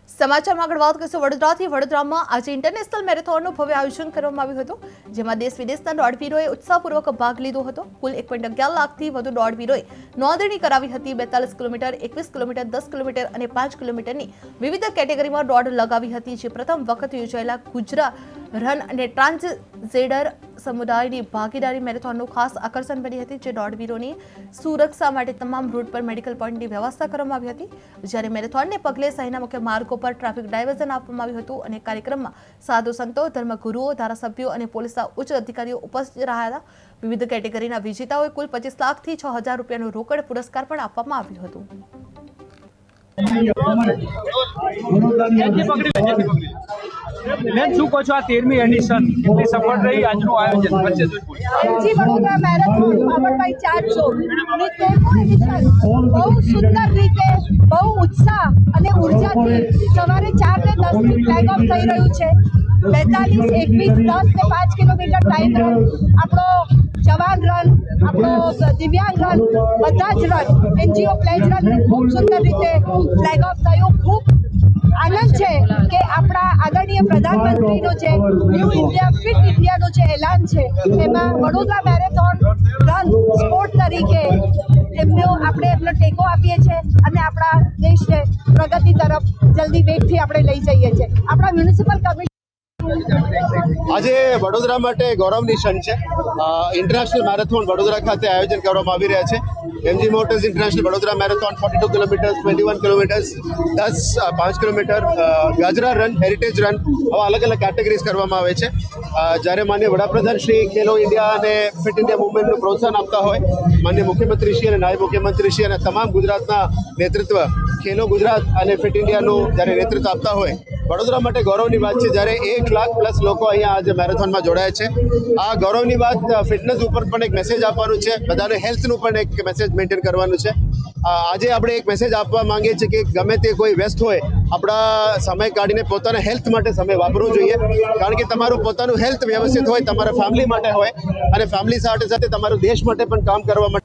સમાચારમાં આગળ વાત કરીશું વડોદરાથી। વડોદરામાં આજે ઇન્ટરનેશનલ મેરેથોનનું ભવ્ય આયોજન કરવામાં આવ્યું હતું, જેમાં દેશ વિદેશના દોડવીરોએ ઉત્સાહપૂર્વક ભાગ લીધો હતો। કુલ 1.11 લાખથી વધુ દોડવીરોએ નોંધણી કરાવી હતી। 42 કિલોમીટર, 21 કિલોમીટર, 10 કિલોમીટર અને 5 કિલોમીટરની વિવિધ કેટેગરીમાં દોડ લગાવી હતી, જે પ્રથમ વખત યોજાયેલા ગુજરાત રન અને ટ્રાન્સજેન્ડર સમુદાયની ભાગીદારી મેરેથોનનું ખાસ આકર્ષણ બની હતી, જે દોડવીરોની સુરક્ષા માટે તમામ રૂટ પર મેડિકલ પોઈન્ટની વ્યવસ્થા કરવામાં આવી હતી। જ્યારે મેરેથોનને પગલે શહેરના મુખ્ય માર્ગો પર ટ્રાફિક ડાયવર્ઝન આપવામાં આવ્યું હતું અને કાર્યક્રમમાં સાધુ સંતો, ધર્મગુરુઓ, ધારાસભ્યો અને પોલીસના ઉચ્ચ અધિકારીઓ ઉપસ્થિત રહ્યા હતા। વિવિધ કેટેગરીના વિજેતાઓએ કુલ 25 લાખથી 6,000 રૂપિયાનો રોકડ પુરસ્કાર પણ આપવામાં આવ્યું હતું। બેન, શું કહો છો? આ 13મી એડિશન કેટલી સફળ રહી આજનું આયોજન? MG Vadodara marathon powered by ચાર્જો ની 13મી એડિશન બહુ સુંદર રીતે, બહુ ઉત્સાહ અને ઉર્જાથી સવારે 4 ને 10 થી ફ્લેગ ઓફ થઈ રહ્યું છે। 42, 21, 10 ને 5 કિલોમીટર ટાઈમ રન, આપણો જવાન રન, આપણો દિવ્યાંગ રન, બધા જ રન, એનજીઓ પ્લેજ રન ખૂબ સુંદર રીતે ફ્લેગ ઓફ થયું। ખૂબ આનંદ છે કે આપણા આદરણીય પ્રધાનમંત્રીનો જે ન્યૂ ઇન્ડિયા ફિટ ઇન્ડિયાનો જે એલાન છે, એમાં વડોદરા મેરેથોન રન સ્પોર્ટ તરીકે આપણે એમનો ટેકો આપીએ છીએ અને આપણા દેશને પ્રગતિ તરફ જલ્દી વેગથી આપણે લઈ જઈએ છીએ। આપણા મ્યુનિસિપલ કમિશન આજે વડોદરા માટે ગૌરવની ક્ષણ છે। ઇન્ટરનેશનલ મેરેથોન વડોદરા ખાતે આયોજન કરવામાં આવી રહ્યા છે। MG motors international Vadodara marathon 42 kilometre, 21 kilometre, 10, 5 kilometre, ગાજરા રન, હેરિટેજ રન, આવા અલગ અલગ કેટેગરીઝ કરવામાં આવે છે। જ્યારે માનનીય વડાપ્રધાન શ્રી ખેલો ઇન્ડિયા અને ફિટ ઇન્ડિયા મુવમેન્ટનું પ્રોત્સાહન આપતા હોય, માનનીય મુખ્યમંત્રી શ્રી અને નાયબ મુખ્યમંત્રી શ્રી અને તમામ ગુજરાતના નેતૃત્વ ખેલો ગુજરાત અને ફિટ ઇન્ડિયાનું જ્યારે નેતૃત્વ આપતા હોય, વડોદરા માટે ગૌરવની વાત છે જ્યારે 1 લાખ પ્લસ લોકો અહીંયા આજે મેરેથોનમાં જોડાયા છે। આ ગૌરવની વાત ફિટનેસ ઉપર પણ એક મેસેજ આપવાનું છે, બધાને હેલ્થનું પણ એક મેસેજ મેન્ટેન કરવાનું છે। આજે આપણે એક મેસેજ આપવા માંગીએ છીએ કે ગમે તે કોઈ વ્યસ્ત હોય, આપણા સમય કાઢીને પોતાના હેલ્થ માટે સમય વાપરવો જોઈએ, કારણ કે તમારું પોતાનું હેલ્થ વ્યવસ્થિત હોય, તમારા ફેમિલી માટે હોય અને ફેમિલી સાથે સાથે તમારા દેશ માટે પણ કામ કરવા માટે